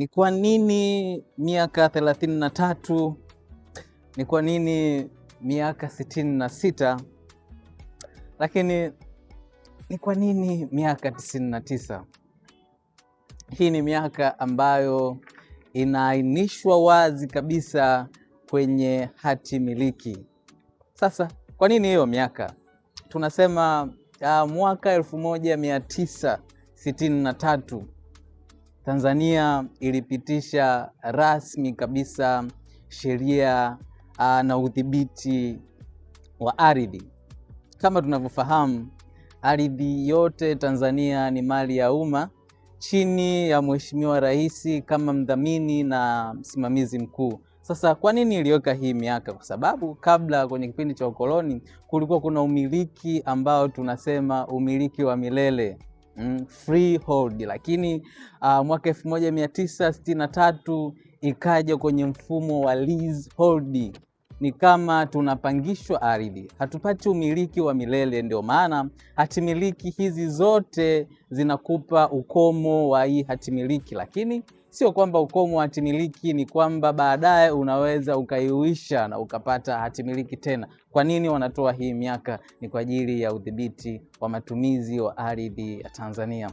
Ni kwa nini miaka 33? Ni kwa nini miaka 66? Lakini ni kwa nini miaka 99? Hii ni miaka ambayo inaainishwa wazi kabisa kwenye hati miliki. Sasa kwa nini hiyo miaka? Tunasema mwaka 1963 Tanzania ilipitisha rasmi kabisa sheria na udhibiti wa ardhi. Kama tunavyofahamu, ardhi yote Tanzania ni mali ya umma chini ya Mheshimiwa Rais kama mdhamini na msimamizi mkuu. Sasa kwa nini iliweka hii miaka? Kwa sababu kabla, kwenye kipindi cha ukoloni, kulikuwa kuna umiliki ambao tunasema umiliki wa milele, freehold, lakini mwaka 1963 ikaja kwenye mfumo wa leasehold. Ni kama tunapangishwa ardhi, hatupati umiliki wa milele. Ndio maana hatimiliki hizi zote zinakupa ukomo wa hii hatimiliki, lakini sio kwamba ukomo wa hatimiliki ni kwamba baadaye unaweza ukaiuisha na ukapata hatimiliki tena. Kwa nini wanatoa hii miaka? Ni kwa ajili ya udhibiti wa matumizi wa ardhi ya Tanzania.